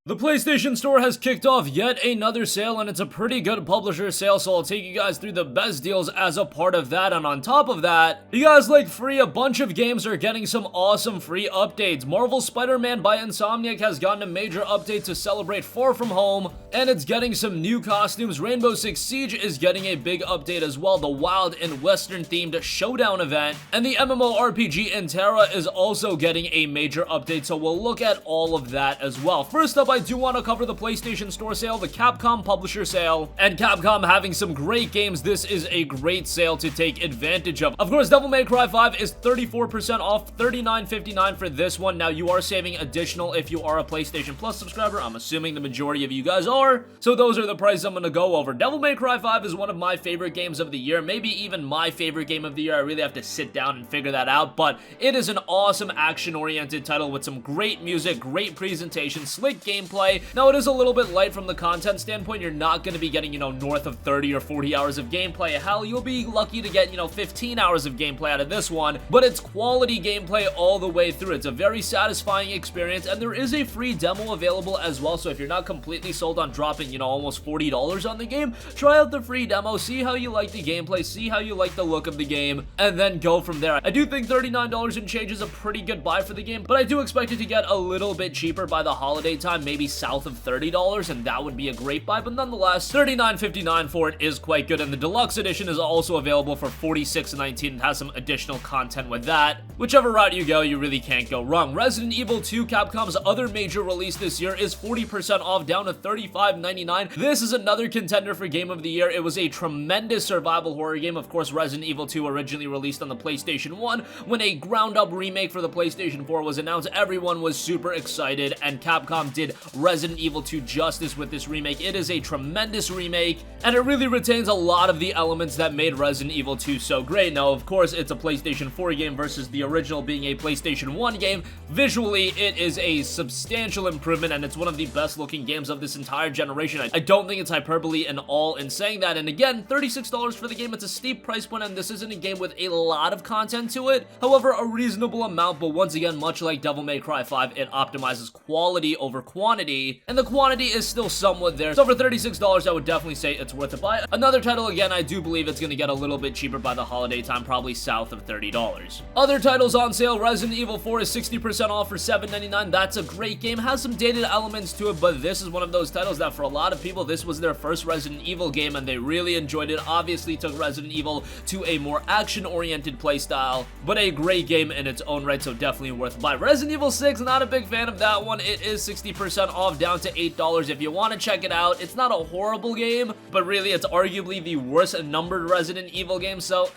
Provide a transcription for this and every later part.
The PlayStation Store has kicked off yet another sale, and it's a pretty good publisher sale, so I'll take you guys through the best deals as a part of that. And on top of that, you guys like free, a bunch of games are getting some awesome free updates. Marvel Spider-Man by Insomniac has gotten a major update to celebrate Far From Home, and it's getting some new costumes. Rainbow Six Siege is getting a big update as well, the wild and western themed Showdown event, and the MMORPG in TERA is also getting a major update, so we'll look at all of that as well. First up, I do want to cover the PlayStation Store sale, the Capcom Publisher Sale, and Capcom having some great games. This is a great sale to take advantage of. Of course, Devil May Cry 5 is 34% off, $39.59 for this one. Now, you are saving additional if you are a PlayStation Plus subscriber. I'm assuming the majority of you guys are, so those are the prices I'm going to go over. Devil May Cry 5 is one of my favorite games of the year, maybe even my favorite game of the year. I really have to sit down and figure that out, but it is an awesome action-oriented title with some great music, great presentation, slick gameplay. Now, it is a little bit light from the content standpoint. You're not going to be getting, north of 30 or 40 hours of gameplay. Hell, you'll be lucky to get, 15 hours of gameplay out of this one, but it's quality gameplay all the way through. It's a very satisfying experience, and there is a free demo available as well, so if you're not completely sold on dropping, almost $40 on the game, try out the free demo, see how you like the gameplay, see how you like the look of the game, and then go from there. I do think $39 and change is a pretty good buy for the game, but I do expect it to get a little bit cheaper by the holiday time, maybe south of $30, and that would be a great buy, but nonetheless, $39.59 for it is quite good, and the deluxe edition is also available for $46.19 and has some additional content with that. Whichever route you go, you really can't go wrong. Resident Evil 2, Capcom's other major release this year, is 40% off, down to $35.99. This is another contender for Game of the Year. It was a tremendous survival horror game. Of course, Resident Evil 2 originally released on the PlayStation 1. When a ground-up remake for the PlayStation 4 was announced, everyone was super excited, and Capcom did Resident Evil 2 justice with this remake. It is a tremendous remake, and it really retains a lot of the elements that made Resident Evil 2 so great. Now, of course, it's a PlayStation 4 game versus the original being a PlayStation 1 game. Visually, it is a substantial improvement, and it's one of the best looking games of this entire generation. I don't think it's hyperbole in all in saying that, and again, $36 for the game. It's a steep price point, and this isn't a game with a lot of content to it. However, a reasonable amount, but once again, much like Devil May Cry 5, it optimizes quality over quantity, and the quantity is still somewhat there. So for $36, I would definitely say it's worth a buy. Another title, again, I do believe it's going to get a little bit cheaper by the holiday time, probably south of $30. Other titles on sale, Resident Evil 4 is 60% off for $7.99. That's a great game, has some dated elements to it, but this is one of those titles that for a lot of people, this was their first Resident Evil game, and they really enjoyed it. Obviously took Resident Evil to a more action-oriented playstyle, but a great game in its own right, so definitely worth a buy. Resident Evil 6, not a big fan of that one. It is 60% off, down to $8 if you want to check it out. It's not a horrible game, but really it's arguably the worst numbered Resident Evil game, so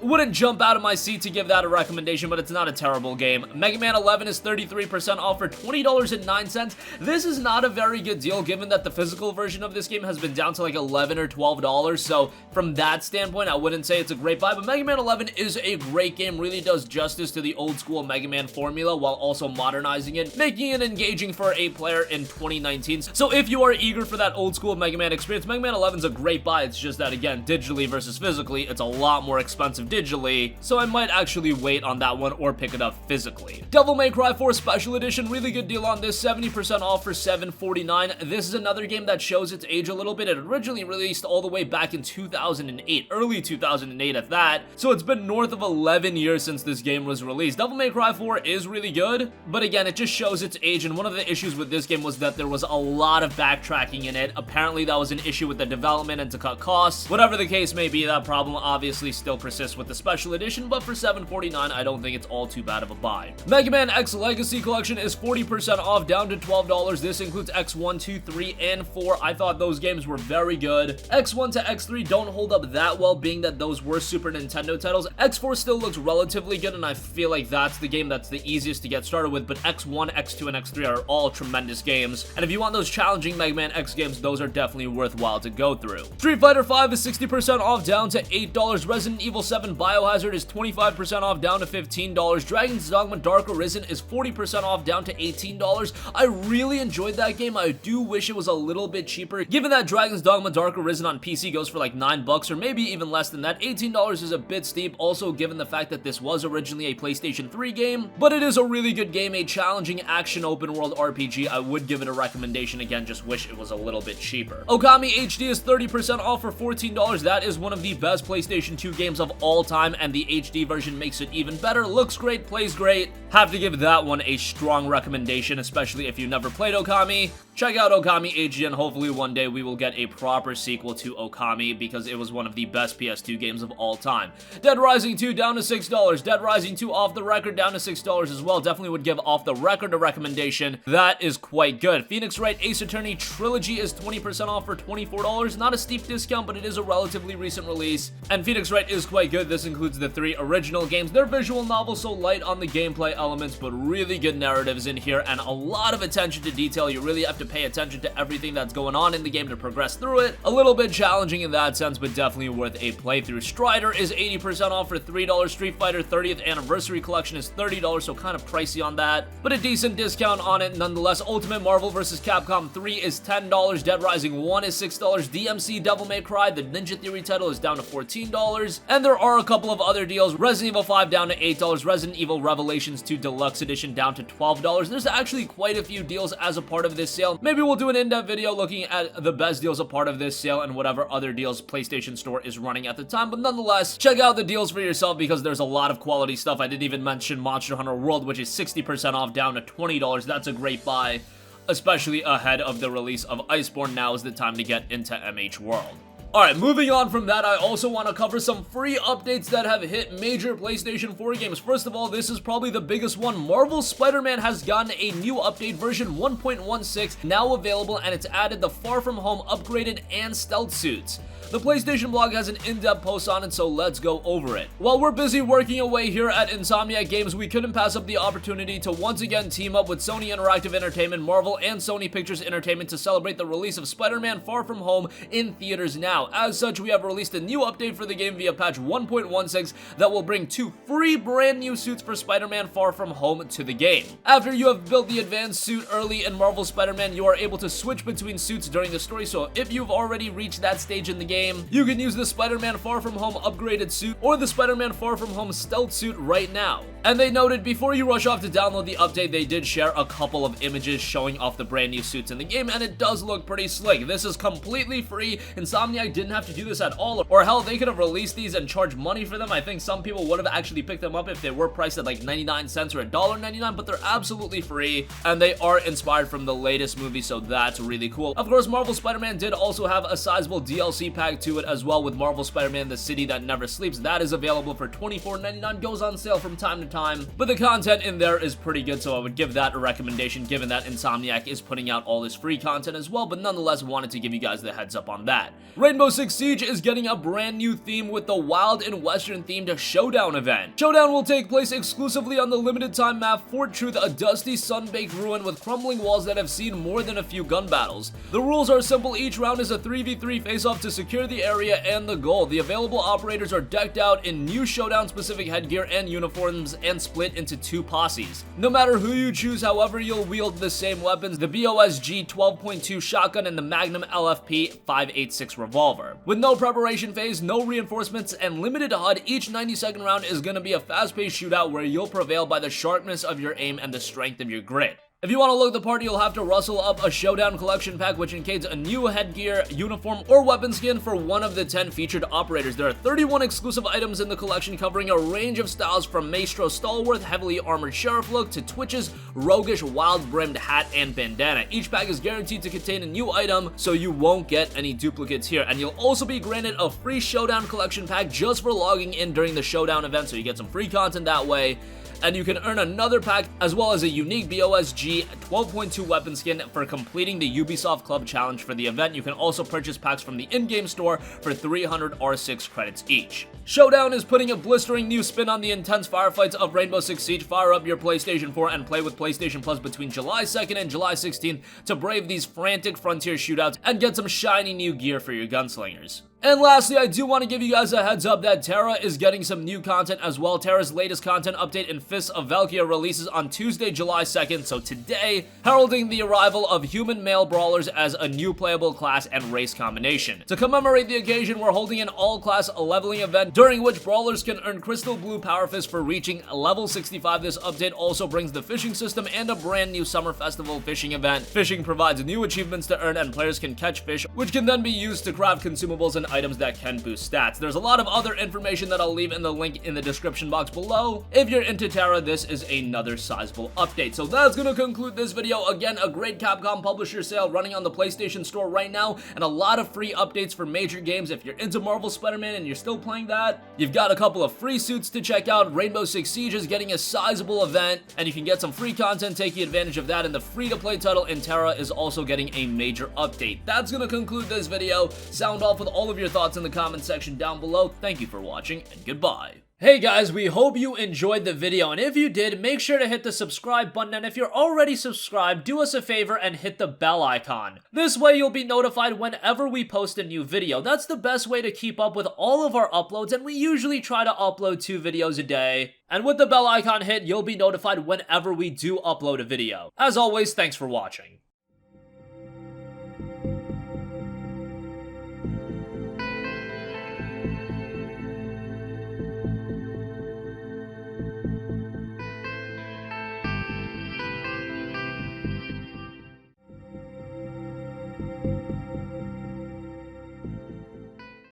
wouldn't jump out of my seat to give that a recommendation, but it's not a terrible game. Mega Man 11 is 33% off for $20.09. This is not a very good deal given that the physical version of this game has been down to like $11 or $12, so from that standpoint, I wouldn't say it's a great buy, but Mega Man 11 is a great game, really does justice to the old school Mega Man formula while also modernizing it, making it engaging for a player in 2019. So if you are eager for that old school Mega Man experience, Mega Man 11 is a great buy. It's just that, again, digitally versus physically, it's a lot more expensive digitally, so I might actually wait on that one or pick it up physically. Devil May Cry 4 Special Edition, really good deal on this, 70% off for $7.49. This is another game that shows its age a little bit. It originally released all the way back in 2008, early 2008 at that, so it's been north of 11 years since this game was released. Devil May Cry 4 is really good, but again, it just shows its age, and one of the issues with this game was that there was a lot of backtracking in it. Apparently, that was an issue with the development and to cut costs. Whatever the case may be, that problem obviously still persists with the Special Edition, but for $7.49, I don't think it's all too bad of a buy. Mega Man X Legacy Collection is 40% off, down to $12. This includes X1, 2, 3, and 4. I thought those games were very good. X1 to X3 don't hold up that well, being that those were Super Nintendo titles. X4 still looks relatively good, and I feel like that's the game that's the easiest to get started with, but X1, X2, and X3 are all tremendous games, and if you want those challenging Mega Man X games, those are definitely worthwhile to go through. Street Fighter 5 is 60% off, down to $8. Resident Evil 7 Biohazard is 25% off, down to $15. Dragon's Dogma Dark Arisen is 40% off, down to $18. I really enjoyed that game. I do wish it was a little bit cheaper, given that Dragon's Dogma Dark Arisen on PC goes for like $9 or maybe even less than that. $18 is a bit steep, also given the fact that this was originally a PlayStation 3 game, but it is a really good game, a challenging action open world RPG. I would give it a recommendation. Again, just wish it was a little bit cheaper. Okami HD is 30% off for $14. That is one of the best PlayStation 2 games of all time, and the HD version makes it even better. Looks great, plays great. Have to give that one a strong recommendation, especially if you never played Okami. Check out Okami HD, and hopefully one day we will get a proper sequel to Okami, because it was one of the best PS2 games of all time. Dead Rising 2 down to $6. Dead Rising 2 Off the Record down to $6 as well. Definitely would give Off the Record a recommendation. That is quite good. Phoenix Wright Ace Attorney Trilogy is 20% off for $24. Not a steep discount, but it is a relatively recent release. And Phoenix Wright is quite good. This includes the 3 original games. They're visual novels, so light on the gameplay elements, but really good narratives in here and a lot of attention to detail. You really have to pay attention to everything that's going on in the game to progress through it. A little bit challenging in that sense, but definitely worth a playthrough. Strider is 80% off for $3. Street Fighter 30th Anniversary Collection is $30, so kind of pricey on that, but a decent discount on it nonetheless. Ultimate Marvel vs. Capcom 3 is $10. Dead Rising 1 is $6. DMC Devil May Cry, the Ninja Theory title, is down to $14. And there are a couple of other deals. Resident Evil 5 down to $8. Resident Evil Revelations 2 Deluxe Edition down to $12. There's actually quite a few deals as a part of this sale. Maybe we'll do an in-depth video looking at the best deals a part of this sale and whatever other deals PlayStation Store is running at the time. But nonetheless, check out the deals for yourself, because there's a lot of quality stuff. I didn't even mention Monster Hunter World, which is 60% off down to $20. That's a great buy, especially ahead of the release of Iceborne. Now is the time to get into MH World. Alright, moving on from that, I also want to cover some free updates that have hit major PlayStation 4 games. First of all, this is probably the biggest one. Marvel's Spider-Man has gotten a new update, version 1.16, now available, and it's added the Far From Home upgraded and stealth suits. The PlayStation blog has an in-depth post on it, so let's go over it. While we're busy working away here at Insomniac Games, we couldn't pass up the opportunity to once again team up with Sony Interactive Entertainment, Marvel, and Sony Pictures Entertainment to celebrate the release of Spider-Man Far From Home in theaters now. As such, we have released a new update for the game via patch 1.16 that will bring 2 free brand new suits for Spider-Man Far From Home to the game. After you have built the advanced suit early in Marvel Spider-Man, you are able to switch between suits during the story, so if you've already reached that stage in the game, you can use the Spider-Man Far From Home upgraded suit or the Spider-Man Far From Home stealth suit right now. And they noted before you rush off to download the update, they did share a couple of images showing off the brand new suits in the game, and it does look pretty slick. This is completely free. Insomniac didn't have to do this at all, or hell, they could have released these and charged money for them. I think some people would have actually picked them up if they were priced at like 99 cents or $1.99, but they're absolutely free, and they are inspired from the latest movie, so that's really cool. Of course, Marvel Spider-Man did also have a sizable DLC pack to it as well, with Marvel Spider-Man The City That Never Sleeps. That is available for $24.99, goes on sale from time to time, but the content in there is pretty good, so I would give that a recommendation given that Insomniac is putting out all this free content as well, but nonetheless wanted to give you guys the heads up on that. Rainbow Six Siege is getting a brand new theme with the Wild and Western themed Showdown event. Showdown will take place exclusively on the limited time map Fort Truth, a dusty sun-baked ruin with crumbling walls that have seen more than a few gun battles. The rules are simple. Each round is a 3v3 face-off to secure the area and the goal. The available operators are decked out in new Showdown specific headgear and uniforms and split into 2 posses. No matter who you choose, however, you'll wield the same weapons, the BOSG 12.2 shotgun and the Magnum LFP 5.86 revolver. With no preparation phase, no reinforcements, and limited HUD, each 90-second round is going to be a fast-paced shootout where you'll prevail by the sharpness of your aim and the strength of your grit. If you want to look the part, you'll have to rustle up a Showdown collection pack, which includes a new headgear, uniform, or weapon skin for one of the 10 featured operators. There are 31 exclusive items in the collection covering a range of styles from Maestro Stalworth heavily armored sheriff look to Twitch's roguish wild-brimmed hat and bandana. Each pack is guaranteed to contain a new item, so you won't get any duplicates here. And you'll also be granted a free Showdown collection pack just for logging in during the Showdown event, so you get some free content that way. And you can earn another pack as well as a unique BOSG 12.2 weapon skin for completing the Ubisoft Club Challenge for the event. You can also purchase packs from the in-game store for 300 R6 credits each. Showdown is putting a blistering new spin on the intense firefights of Rainbow Six Siege. Fire up your PlayStation 4 and play with PlayStation Plus between July 2nd and July 16th to brave these frantic frontier shootouts and get some shiny new gear for your gunslingers. And lastly, I do want to give you guys a heads up that TERA is getting some new content as well. TERA's latest content update in Fists of Valkyria releases on Tuesday, July 2nd, so today, heralding the arrival of human male brawlers as a new playable class and race combination. To commemorate the occasion, we're holding an all-class leveling event during which brawlers can earn Crystal Blue Power Fist for reaching level 65. This update also brings the fishing system and a brand new Summer Festival fishing event. Fishing provides new achievements to earn and players can catch fish, which can then be used to craft consumables and items that can boost stats. There's a lot of other information that I'll leave in the link in the description box below. If you're into TERA, this is another sizable update. So that's gonna conclude this video. Again, a great Capcom publisher sale running on the PlayStation Store right now, and a lot of free updates for major games. If you're into Marvel Spider-Man and you're still playing that, you've got a couple of free suits to check out. Rainbow Six Siege is getting a sizable event, and you can get some free content taking advantage of that, and the free-to-play title in TERA is also getting a major update. That's gonna conclude this video. Sound off with all of your thoughts in the comment section down below. Thank you for watching, and goodbye. Hey guys, we hope you enjoyed the video, and if you did, make sure to hit the subscribe button, and if you're already subscribed, do us a favor and hit the bell icon. This way you'll be notified whenever we post a new video. That's the best way to keep up with all of our uploads, and we usually try to upload 2 videos a day. And with the bell icon hit, you'll be notified whenever we do upload a video. As always, thanks for watching.